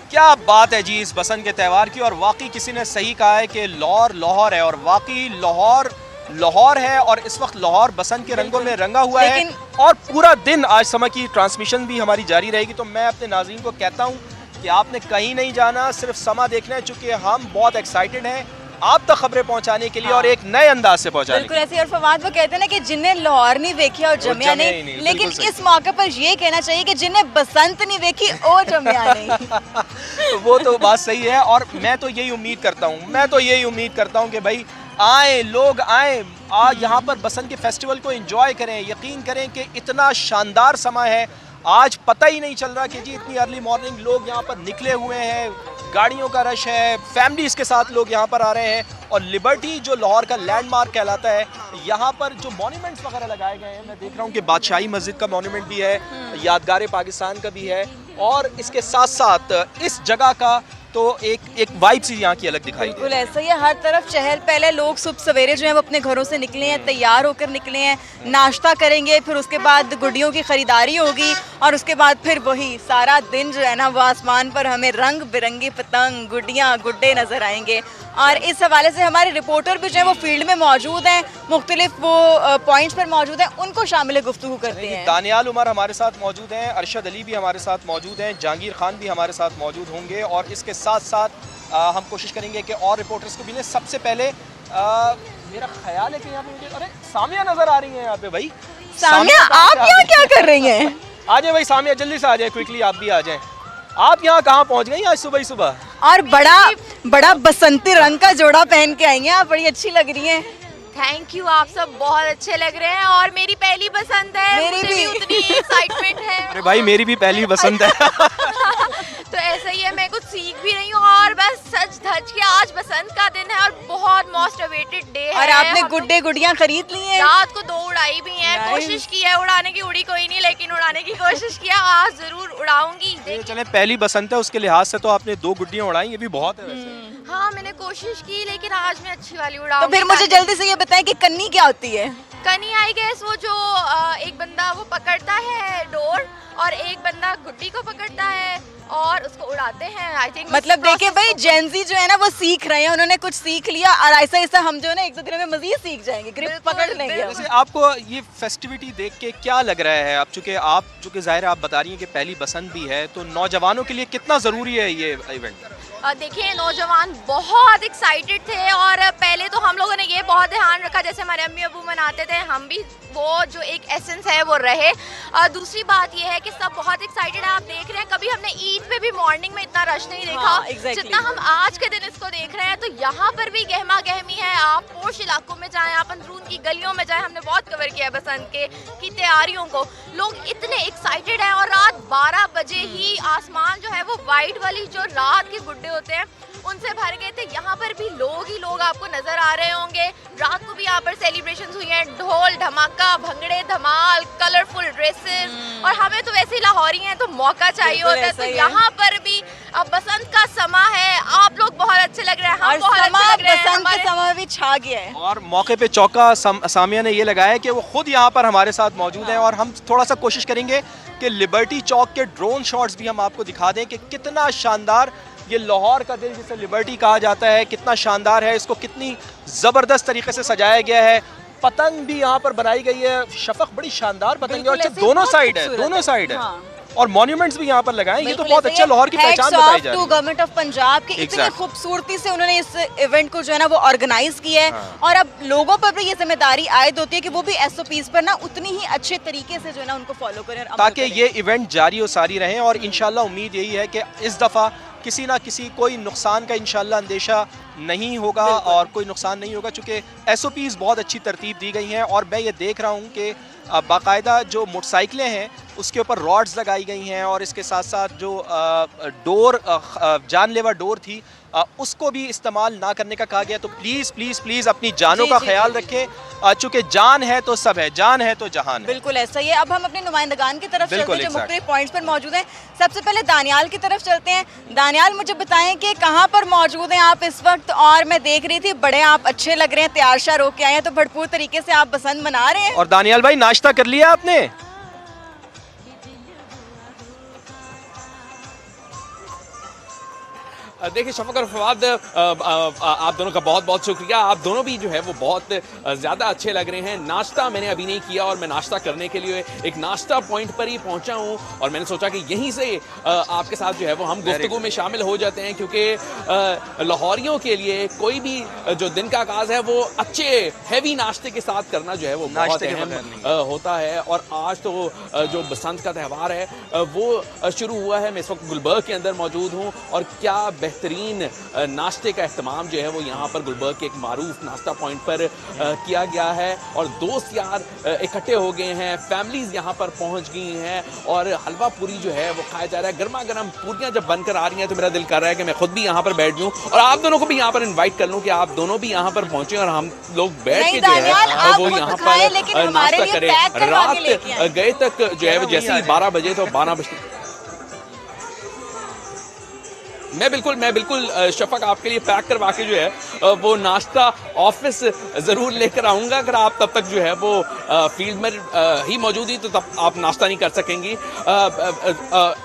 क्या बात है जी इस बसंत के त्यौहार की। और वाकई किसी ने सही कहा है कि लाहौर लाहौर है, और वाकई लाहौर लाहौर है, और इस वक्त लाहौर बसंत के रंगों में रंगा हुआ है। और पूरा दिन आज समय की ट्रांसमिशन भी हमारी जारी रहेगी। तो मैं अपने नाज़रीन को कहता हूँ कि आपने कहीं नहीं जाना, सिर्फ समा देखना है, चूँकि हम बहुत एक्साइटेड हैं आप तक खबरें पहुंचाने के लिए और एक नए अंदाज से पहुंचाने बिल्कुल ऐसे। और फवाद वो कहते हैं ना कि जिन्हें लाहौर नहीं देखी और जमिया नहीं, लेकिन इस मौके पर ये कहना चाहिए कि जिन्हें बसंत नहीं देखी और जमिया नहीं। वो तो बात सही है। और मैं तो यही उम्मीद करता हूँ कि भाई आए, लोग आए, यहाँ पर बसंत के फेस्टिवल को एंजॉय करें। यकीन करें कि इतना शानदार समय है, आज पता ही नहीं चल रहा कि जी इतनी अर्ली मॉर्निंग लोग यहाँ पर निकले हुए हैं, गाड़ियों का रश है, फैमिलीज के साथ लोग यहाँ पर आ रहे हैं। और लिबर्टी जो लाहौर का लैंडमार्क कहलाता है, यहाँ पर जो मॉन्यूमेंट्स वगैरह लगाए गए हैं, मैं देख रहा हूँ कि बादशाही मस्जिद का मॉन्यूमेंट भी है, यादगार पाकिस्तान का भी है, और इसके साथ साथ इस जगह का तो एक वाइब सी यहाँ की अलग दिखाई बिल्कुल ऐसा ही है। हर तरफ चहल पहले, लोग सुबह सवेरे जो है वो अपने घरों से निकले हैं, तैयार होकर निकले हैं, नाश्ता करेंगे, फिर उसके बाद गुड्डियों की खरीदारी होगी, और उसके बाद फिर वही सारा दिन जो है ना वो आसमान पर हमें रंग बिरंगी पतंग, गुड्डियाँ, गुड्डे नजर आएंगे। और इस हवाले से हमारे रिपोर्टर भी जो है वो फील्ड में मौजूद हैं, मुख्तलिफ वो पॉइंट्स पर मौजूद हैं, उनको शामिल गुफ्तगू करते हैं। दानियाल उमर हमारे साथ मौजूद हैं, अरशद अली भी हमारे साथ मौजूद हैं, जहांगीर खान भी हमारे साथ मौजूद होंगे, और इसके साथ साथ हम कोशिश करेंगे कि और रिपोर्टर्स को भी लें। सबसे पहले मेरा ख्याल है कि यहाँ पे मुझे अरे सामिया नजर आ रही है यहाँ पे। भाई सामिया, आप यहाँ क्या कर रही हैं? आ जाए भाई सामिया, जल्दी से आ जाए, क्विकली आप भी आ जाएं। आप यहाँ कहाँ पहुँच गई आज सुबह ही सुबह? और बड़ा बसंती रंग का जोड़ा पहन के आई हैं आप, बड़ी अच्छी लग रही हैं। थैंक यू, आप सब बहुत अच्छे लग रहे हैं, और मेरी पहली पसंद है, मेरी मुझे भी उतनी एक्साइटमेंट है। अरे भाई मेरी भी पहली पसंद है। तो ऐसा ही है, मैं कुछ सीख भी रही हूँ, और बस सच धज के आज बसंत का दिन है और बहुत मोस्ट अवेटेड डे है। और आपने गुड्डे गुड़ियाँ खरीद ली हैं? रात को 2 उड़ाई भी हैं, कोशिश की है उड़ाने की, उड़ी कोई नहीं लेकिन उड़ाने की कोशिश किया, आज जरूर उड़ाऊंगी। चले पहली बसंत है, उसके लिहाज से तो आपने 2 गुड्डियाँ उड़ाई, ये भी बहुत है वैसे। हाँ मैंने कोशिश की, लेकिन आज मैं अच्छी वाली उड़ाऊंगी। तो फिर मुझे जल्दी से ये बताएं कि कन्नी क्या होती है? कनी आई गैस वो जो एक बंदा वो पकड़ता है डोर, और एक बंदा गुड्डी को पकड़ता है और उसको उड़ाते हैं। आई थिंक मतलब देखिए भाई, जेंजी जो है ना वो सीख रहे हैं, उन्होंने कुछ सीख लिया, और ऐसा ऐसा हम जो है ना 1-2 दिनों में मजीद सीख जाएंगे, ग्रिप पकड़ लेंगे। वैसे आपको ये फेस्टिविटी देख के क्या लग रहा है? आप चूंकि जाहिर है आप बता रही हैं कि पहली बसंत भी है, तो नौजवानों के लिए कितना ज़रूरी है ये इवेंट? देखिए नौजवान बहुत एक्साइटेड थे, और पहले तो हम लोगों ने ये बहुत ध्यान रखा, जैसे हमारे अम्मी अबू मनाते थे, हम भी वो जो एक एसेंस है वो रहे। दूसरी बात ये है कि सब बहुत एक्साइटेड है। आप देख रहे हैं, कभी हमने ईद पे भी मॉर्निंग में इतना रश नहीं देखा, जितना हम आज के दिन इसको देख रहे हैं। तो यहाँ पर भी गहमा गहमी है। आप पोश इलाकों में जाएं, आप अंदरून की गलियों में जाएं, हमने बहुत कवर किया है बसंत की तैयारियों को। लोग इतने एक्साइटेड हैं, और रात 12 बजे ही आसमान जो है वो वाइट वाली जो रात के गुड्डे होते हैं उनसे भर गए थे। यहाँ पर भी लोग ही लोग आपको नजर आ रहे होंगे। रात को भी यहाँ पर सेलिब्रेशंस हुई हैं, ढोल धमाका, भंगड़े धमाल, कलरफुल ड्रेसेस, और हमें तो वैसे ही लाहौरी हैं तो मौका चाहिए होता है। तो यहाँ पर भी अब बसंत का समा है, आप लोग बहुत अच्छे लग रहे हैं, हम बहुत अच्छे लग रहे हैं, बसंत का समा भी छा गया है। और मौके पे चौका सामिया ने ये लगाया कि वो खुद यहाँ पर हमारे साथ मौजूद हैं, और हम थोड़ा सा कोशिश करेंगे कि लिबर्टी चौक के ड्रोन शॉट्स भी हम आपको दिखा दें कि कितना शानदार ये लाहौर का दिल जिसे लिबर्टी कहा जाता है कितना शानदार है। इसको कितनी ज़बरदस्त तरीके से सजाया गया है। पतंग भी यहाँ पर बनाई गई है, शफक बड़ी शानदार पतंग है, और दोनों साइड है, और मॉन्यूमेंट्स भी यहाँ पर लगाए। ये तो बहुत अच्छा लाहौर की पहचान बताई जा रही है। गवर्नमेंट ऑफ पंजाब की इतनी खूबसूरती से उन्होंने इस इवेंट को जो है ना वो ऑर्गेनाइज किया है। और अब लोगों पर भी ये जिम्मेदारी आयद होती है कि वो भी SOPs पर ना उतनी ही अच्छे तरीके से जो है ना उनको फॉलो करें, ताकि ये इवेंट जारी और सारी रहें। और इंशाल्लाह उम्मीद यही है कि इस दफ़ा किसी ना किसी कोई नुकसान का इंशाल्लाह अंदेशा नहीं होगा, और कोई नुकसान नहीं होगा, चूँकि SOPs बहुत अच्छी तरतीब दी गई हैं। और मैं ये देख रहा हूँ कि बाकायदा जो मोटरसाइकिलें हैं उसके ऊपर रॉड्स लगाई गई हैं, और इसके साथ साथ जो डोर जानलेवा डोर थी उसको भी इस्तेमाल ना करने का कहा गया। तो प्लीज़ प्लीज़ प्लीज़ अपनी जानों का ख्याल रखें, चूँकि जान है तो सब है, जान है तो जहान है। बिल्कुल ऐसा ही है। अब हम अपने नुमाइंदगान की तरफ चलते हैं जो मुख्तलिफ पॉइंट्स पर मौजूद हैं। सबसे पहले दानियाल की तरफ चलते हैं। दानियाल, मुझे बताएं कि कहाँ पर मौजूद हैं आप इस वक्त? और मैं देख रही थी बड़े आप अच्छे लग रहे हैं, तैयार शार होके आए हैं, तो भरपूर तरीके से आप बसंत मना रहे हैं। और दानियाल भाई, नाश्ता कर लिया आपने? देखिए शफक और फवाद, आप दोनों का बहुत बहुत शुक्रिया। आप दोनों भी जो है वो बहुत ज़्यादा अच्छे लग रहे हैं। नाश्ता मैंने अभी नहीं किया और मैं नाश्ता करने के लिए एक नाश्ता पॉइंट पर ही पहुंचा हूं और मैंने सोचा कि यहीं से आपके साथ जो है वो हम गुफ्तगू में शामिल हो जाते हैं, क्योंकि लाहौरियों के लिए कोई भी जो दिन का आगाज़ है वो अच्छे हैवी नाश्ते के साथ करना जो है वो बहुत अहम होता है। और आज तो जो बसंत का त्यौहार है वो शुरू हुआ है। मैं इस वक्त गुलबर्ग के अंदर मौजूद हूँ और क्या बेहतरीन नाश्ते का इख्तिमाम जो है वो यहाँ पर गुलबर्ग के एक मारूफ नाश्ता पॉइंट पर किया गया है। और दोस्त यार इकट्ठे हो गए हैं, फैमिलीज यहाँ पर पहुँच गई हैं और हलवा पूरी जो है वो खाया जा रहा है। गर्मा गर्म पूरियाँ जब बनकर आ रही हैं तो मेरा दिल कर रहा है कि मैं खुद भी यहाँ पर बैठ जाऊँ और आप दोनों को भी यहाँ पर इन्वाइट कर लूँ कि आप दोनों भी यहाँ पर पहुँचे और हम लोग बैठ के जो है वो यहाँ पर नाश्ता करें। रात गए तक जो है जैसे ही 12 बजे तो 12 बजे मैं बिल्कुल शफक आपके लिए पैक करवा के जो है वो नाश्ता ऑफिस ज़रूर लेकर आऊँगा। अगर आप तब तक जो है वो फील्ड में ही मौजूद ही तो तब आप नाश्ता नहीं कर सकेंगी।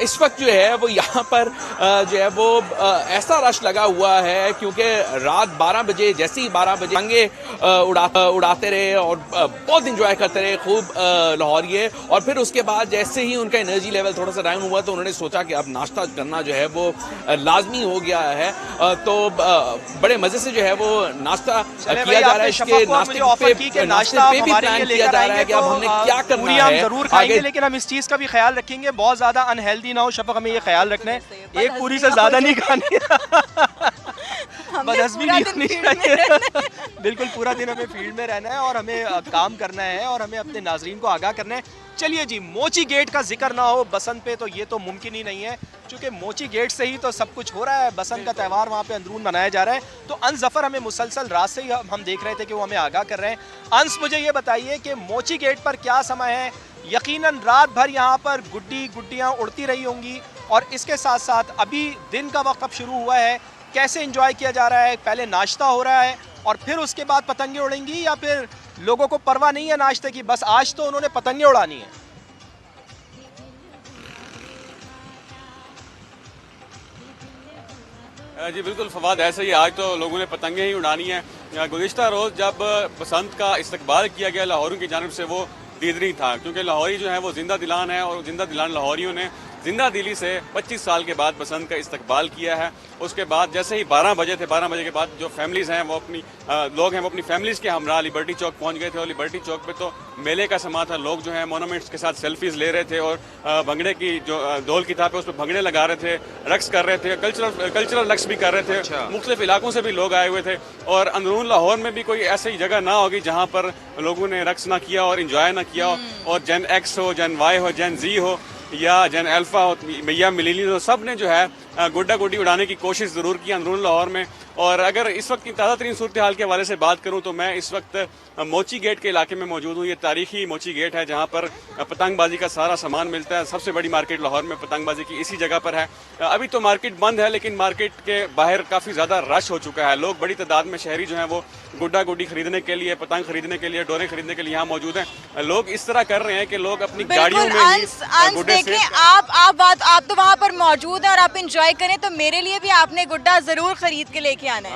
इस वक्त जो है वो यहाँ पर जो है वो ऐसा रश लगा हुआ है क्योंकि रात 12 बजे जैसे ही 12 बजे पतंगे उड़ाते रहे और बहुत इंजॉय करते रहे खूब लाहौरिये। और फिर उसके बाद जैसे ही उनका एनर्जी लेवल थोड़ा सा डाउन हुआ तो उन्होंने सोचा कि अब नाश्ता करना जो है वो लाजमी हो गया है। तो बड़े मजे से जो है वो नाश्ता किया जा रहा है। इसके नाश्ते पे भी प्लान किया जा रहा है कि अब हमने क्या करना है। हम जरूर खाएंगे लेकिन हम इस चीज का भी ख्याल रखेंगे बहुत ज्यादा अनहेल्दी ना हो। शफक हमें ये ख्याल रखना है, एक पूरी से ज्यादा नहीं खानी बदहज़मी नहीं होनी चाहिए। बिल्कुल पूरा दिन हमें फील्ड में रहना है और हमें काम करना है और हमें अपने नाजरीन को आगाह करना है। चलिए जी, मोची गेट का जिक्र ना हो बसंत पे तो ये तो मुमकिन ही नहीं है, क्योंकि मोची गेट से ही तो सब कुछ हो रहा है। बसंत का त्यौहार वहाँ पे अंदरून मनाया जा रहा है। तो अंस ज़फ़र हमें मुसलसल रात से ही हम देख रहे थे कि वो हमें आगाह कर रहे हैं। अंस, मुझे ये बताइए कि मोची गेट पर क्या समय है? यकीनन रात भर यहाँ पर गुड्डियाँ उड़ती रही होंगी और इसके साथ साथ अभी दिन का वक्त अब शुरू हुआ है। कैसे एंजॉय किया जा रहा है? पहले नाश्ता हो रहा है और फिर उसके बाद पतंगे उड़ेंगी या फिर लोगों को परवाह नहीं है नाश्ते की, बस आज तो उन्होंने पतंगे उड़ानी है? जी बिल्कुल फवाद, ऐसे ही आज तो लोगों ने पतंगे ही उड़ानी है। गुज़िश्ता रोज़ जब बसंत का इस्तकबाल किया गया लाहौरियों की जानिब से वो दीदरी था, क्योंकि लाहौरी जो है वो जिंदा दिलान है और जिंदा दिलान लाहौरियों ने जिंदा दिली से 25 साल के बाद बसंत का इस्तकबाल किया है। उसके बाद जैसे ही 12 बजे थे, 12 बजे के बाद जो फैमिलीज़ हैं वो अपनी लोग हैं वो अपनी फैमिलीज़ के हमरा लिबर्टी चौक पहुंच गए थे और लिबर्टी चौक पे तो मेले का समा था। लोग जो है मोनूमेंट्स के साथ सेल्फीज़ ले रहे थे और भंगड़े की जो ढोल की थाप है उस पर भंगड़े लगा रहे थे, रक्स कर रहे थे, कल्चरल रक्स भी कर रहे थे। मुख्तलिफ इलाकों से भी लोग आए हुए थे और अंदरून लाहौर में भी कोई ऐसी जगह ना होगी जहाँ पर लोगों ने रक्स ना किया और इंजॉय ना किया हो। और जेन एक्स हो, जेन वाई हो, जेन जी हो या जेन अल्फा हो या मिलीनियल हो, सब ने जो है गुड्डा गुड्डी उड़ाने की कोशिश ज़रूर की अंदरून लाहौर में। और अगर इस वक्त की ताज़ा तरीन सूरत हाल के हवाले से बात करूँ तो मैं इस वक्त मोची गेट के इलाके में मौजूद हूँ। ये तारीखी मोची गेट है जहाँ पर पतंगबाजी का सारा सामान मिलता है। सबसे बड़ी मार्केट लाहौर में पतंगबाजी की इसी जगह पर है। अभी तो मार्केट बंद है लेकिन मार्केट के बाहर काफ़ी ज़्यादा रश हो चुका है। लोग बड़ी तादाद में शहरी जो हैं वो गुड्डा गुड्डी खरीदने के लिए, पतंग खरीदने के लिए, डोरे खरीदने के लिए यहाँ मौजूद हैं। लोग इस तरह कर रहे हैं कि लोग अपनी गाड़ियों में ही गुड्डे से आप तो वहाँ पर मौजूद हैं और आप इंजॉय करें, तो मेरे लिए भी आपने गुड्डा ज़रूर खरीद के लेके आना है।